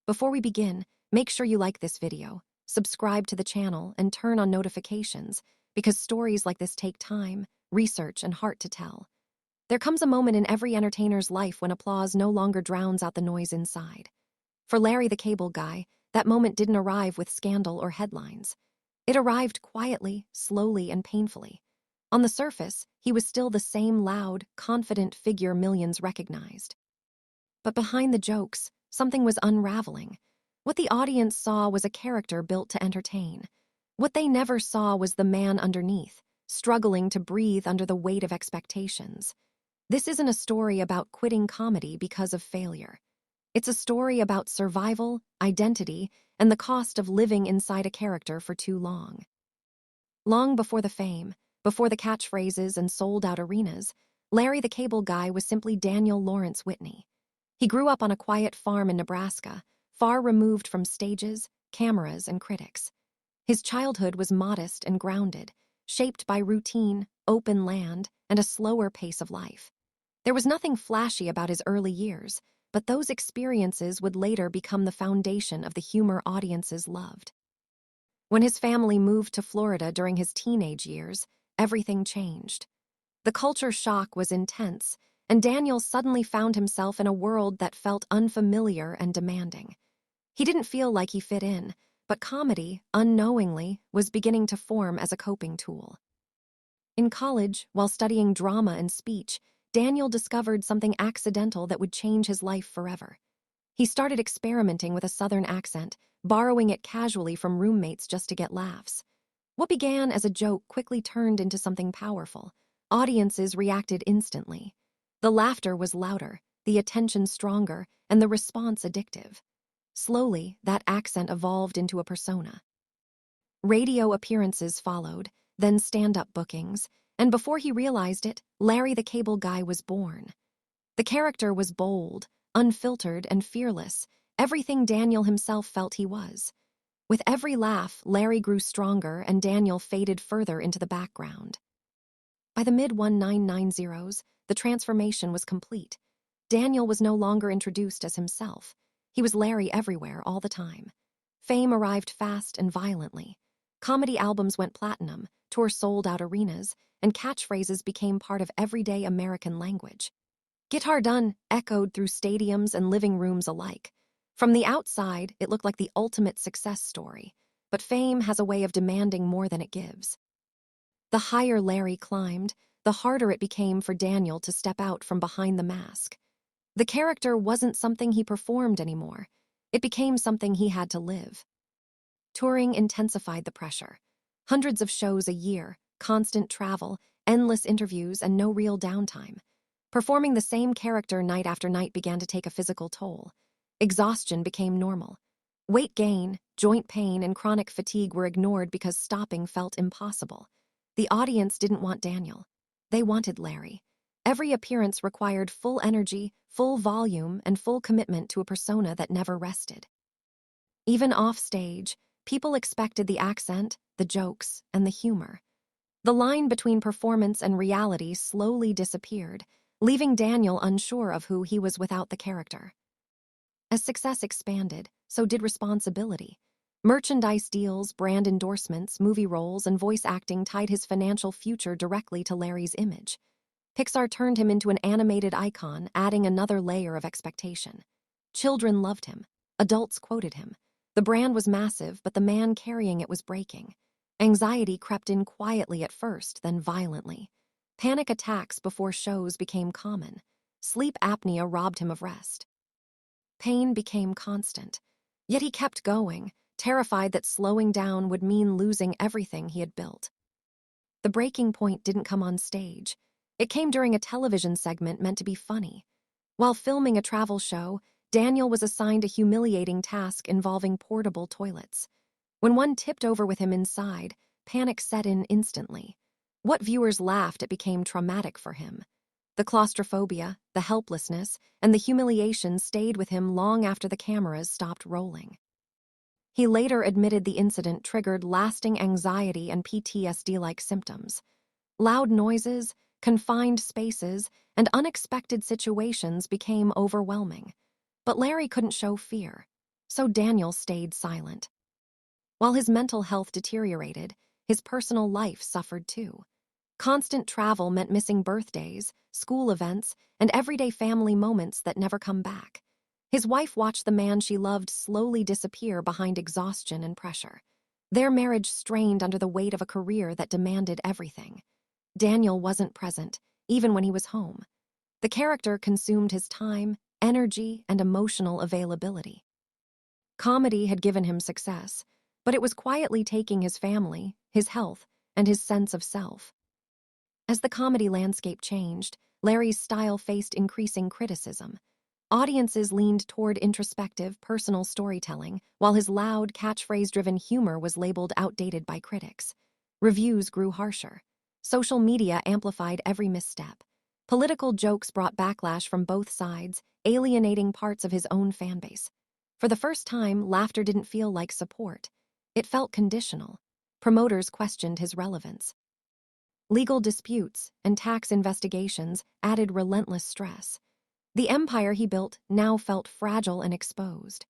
Before we begin, make sure you like this video, subscribe to the channel, and turn on notifications because stories like this take time, research, and heart to tell. There comes a moment in every entertainer's life when applause no longer drowns out the noise inside. For Larry the Cable Guy, that moment didn't arrive with scandal or headlines. It arrived quietly, slowly, and painfully. On the surface, he was still the same loud, confident figure millions recognized. But behind the jokes, something was unraveling. What the audience saw was a character built to entertain. What they never saw was the man underneath, struggling to breathe under the weight of expectations. This isn't a story about quitting comedy because of failure. It's a story about survival, identity, and the cost of living inside a character for too long. Long before the fame, before the catchphrases and sold-out arenas, Larry the Cable Guy was simply Daniel Lawrence Whitney. He grew up on a quiet farm in Nebraska, far removed from stages, cameras, and critics. His childhood was modest and grounded, shaped by routine, open land, and a slower pace of life. There was nothing flashy about his early years, but those experiences would later become the foundation of the humor audiences loved. When his family moved to Florida during his teenage years, everything changed. The culture shock was intense, and Daniel suddenly found himself in a world that felt unfamiliar and demanding. He didn't feel like he fit in, but comedy, unknowingly, was beginning to form as a coping tool. In college, while studying drama and speech, Daniel discovered something accidental that would change his life forever. He started experimenting with a Southern accent, borrowing it casually from roommates just to get laughs. What began as a joke quickly turned into something powerful. Audiences reacted instantly. The laughter was louder, the attention stronger, and the response addictive. Slowly, that accent evolved into a persona. Radio appearances followed, then stand-up bookings, and before he realized it, Larry the Cable Guy was born. The character was bold, unfiltered, and fearless, everything Daniel himself felt he was. With every laugh, Larry grew stronger and Daniel faded further into the background. By the mid-1990s, the transformation was complete. Daniel was no longer introduced as himself. He was Larry everywhere, all the time. Fame arrived fast and violently. Comedy albums went platinum, tours sold out arenas, and catchphrases became part of everyday American language. "Get Hard Done" echoed through stadiums and living rooms alike. From the outside, it looked like the ultimate success story, but fame has a way of demanding more than it gives. The higher Larry climbed, the harder it became for Daniel to step out from behind the mask. The character wasn't something he performed anymore. It became something he had to live. Touring intensified the pressure. Hundreds of shows a year, constant travel, endless interviews, and no real downtime. Performing the same character night after night began to take a physical toll. Exhaustion became normal. Weight gain, joint pain, and chronic fatigue were ignored because stopping felt impossible. The audience didn't want Daniel. They wanted Larry. Every appearance required full energy, full volume, and full commitment to a persona that never rested. Even off-stage, people expected the accent, the jokes, and the humor. The line between performance and reality slowly disappeared, leaving Daniel unsure of who he was without the character. As success expanded, so did responsibility. Merchandise deals, brand endorsements, movie roles, and voice acting tied his financial future directly to Larry's image. Pixar turned him into an animated icon, adding another layer of expectation. Children loved him. Adults quoted him. The brand was massive, but the man carrying it was breaking. Anxiety crept in quietly at first, then violently. Panic attacks before shows became common. Sleep apnea robbed him of rest. Pain became constant. Yet he kept going, terrified that slowing down would mean losing everything he had built. The breaking point didn't come on stage. It came during a television segment meant to be funny. While filming a travel show, Daniel was assigned a humiliating task involving portable toilets. When one tipped over with him inside, panic set in instantly. What viewers laughed at became traumatic for him. The claustrophobia, the helplessness, and the humiliation stayed with him long after the cameras stopped rolling. He later admitted the incident triggered lasting anxiety and PTSD-like symptoms. Loud noises, confined spaces, and unexpected situations became overwhelming. But Larry couldn't show fear. So Daniel stayed silent. While his mental health deteriorated, his personal life suffered too. Constant travel meant missing birthdays, school events, and everyday family moments that never come back. His wife watched the man she loved slowly disappear behind exhaustion and pressure. Their marriage strained under the weight of a career that demanded everything. Daniel wasn't present, even when he was home. The character consumed his time, energy, and emotional availability. Comedy had given him success, but it was quietly taking his family, his health, and his sense of self. As the comedy landscape changed, Larry's style faced increasing criticism. Audiences leaned toward introspective, personal storytelling, while his loud, catchphrase-driven humor was labeled outdated by critics. Reviews grew harsher. Social media amplified every misstep. Political jokes brought backlash from both sides, alienating parts of his own fanbase. For the first time, laughter didn't feel like support. It felt conditional. Promoters questioned his relevance. Legal disputes and tax investigations added relentless stress. The empire he built now felt fragile and exposed.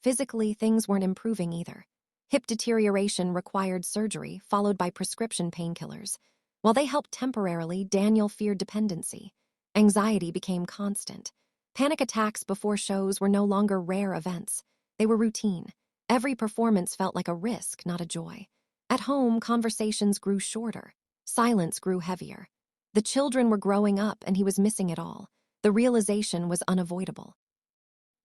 Physically, things weren't improving either. Hip deterioration required surgery, followed by prescription painkillers. While they helped temporarily, Daniel feared dependency. Anxiety became constant. Panic attacks before shows were no longer rare events. They were routine. Every performance felt like a risk, not a joy. At home, conversations grew shorter. Silence grew heavier. The children were growing up and he was missing it all. The realization was unavoidable.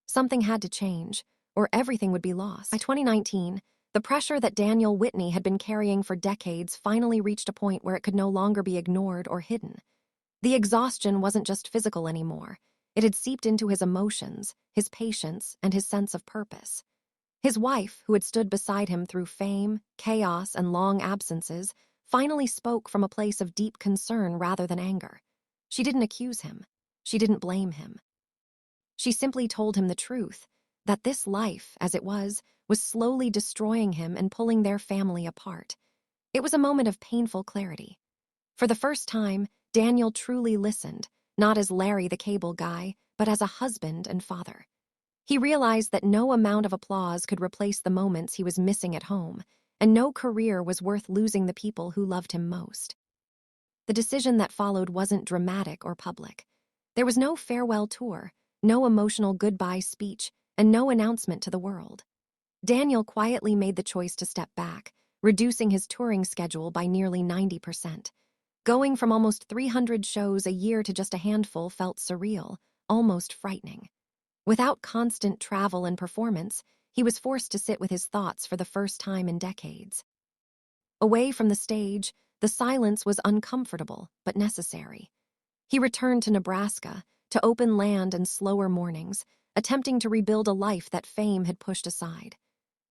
Something had to change, or everything would be lost. By 2019, the pressure that Daniel Whitney had been carrying for decades finally reached a point where it could no longer be ignored or hidden. The exhaustion wasn't just physical anymore. It had seeped into his emotions, his patience, and his sense of purpose. His wife, who had stood beside him through fame, chaos, and long absences, finally spoke from a place of deep concern rather than anger. She didn't accuse him. She didn't blame him. She simply told him the truth, that this life, as it was slowly destroying him and pulling their family apart. It was a moment of painful clarity. For the first time, Daniel truly listened, not as Larry the cable guy, but as a husband and father. He realized that no amount of applause could replace the moments he was missing at home, and no career was worth losing the people who loved him most. The decision that followed wasn't dramatic or public. There was no farewell tour, no emotional goodbye speech, and no announcement to the world. Daniel quietly made the choice to step back, reducing his touring schedule by nearly 90%. Going from almost 300 shows a year to just a handful felt surreal, almost frightening. Without constant travel and performance, he was forced to sit with his thoughts for the first time in decades. Away from the stage, the silence was uncomfortable but necessary. He returned to Nebraska, to open land and slower mornings, attempting to rebuild a life that fame had pushed aside.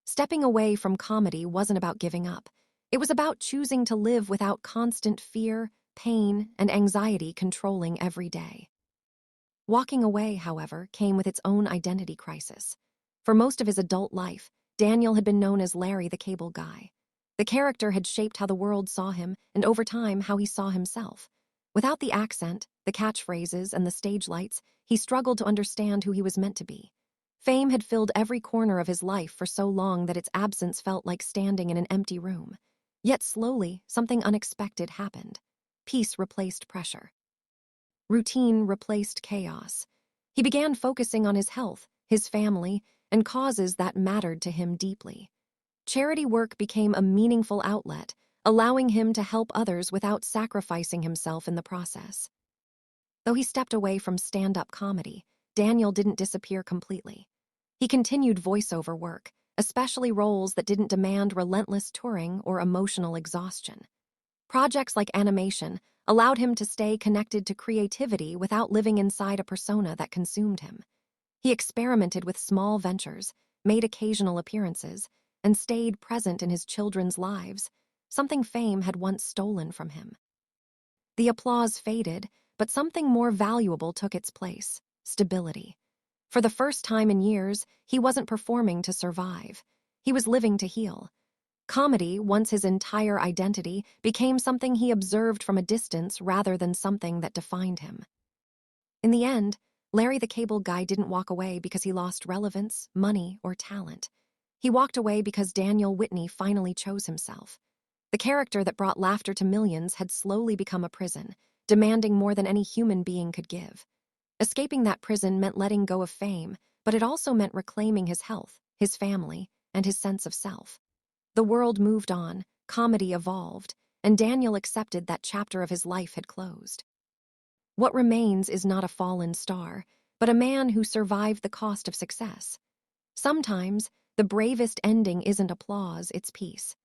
Stepping away from comedy wasn't about giving up. It was about choosing to live without constant fear, pain, and anxiety controlling every day. Walking away, however, came with its own identity crisis. For most of his adult life, Daniel had been known as Larry the Cable Guy. The character had shaped how the world saw him, and over time, how he saw himself. Without the accent, the catchphrases, and the stage lights, he struggled to understand who he was meant to be. Fame had filled every corner of his life for so long that its absence felt like standing in an empty room. Yet slowly, something unexpected happened. Peace replaced pressure. Routine replaced chaos. He began focusing on his health, his family, and causes that mattered to him deeply. Charity work became a meaningful outlet, allowing him to help others without sacrificing himself in the process. Though he stepped away from stand-up comedy, Daniel didn't disappear completely. He continued voiceover work, especially roles that didn't demand relentless touring or emotional exhaustion. Projects like animation allowed him to stay connected to creativity without living inside a persona that consumed him. He experimented with small ventures, made occasional appearances, and stayed present in his children's lives, something fame had once stolen from him. The applause faded, but something more valuable took its place: stability. For the first time in years, he wasn't performing to survive. He was living to heal. Comedy, once his entire identity, became something he observed from a distance rather than something that defined him. In the end, Larry the Cable Guy didn't walk away because he lost relevance, money, or talent. He walked away because Daniel Whitney finally chose himself. The character that brought laughter to millions had slowly become a prison, demanding more than any human being could give. Escaping that prison meant letting go of fame, but it also meant reclaiming his health, his family, and his sense of self. The world moved on, comedy evolved, and Daniel accepted that chapter of his life had closed. What remains is not a fallen star, but a man who survived the cost of success. Sometimes, the bravest ending isn't applause, it's peace.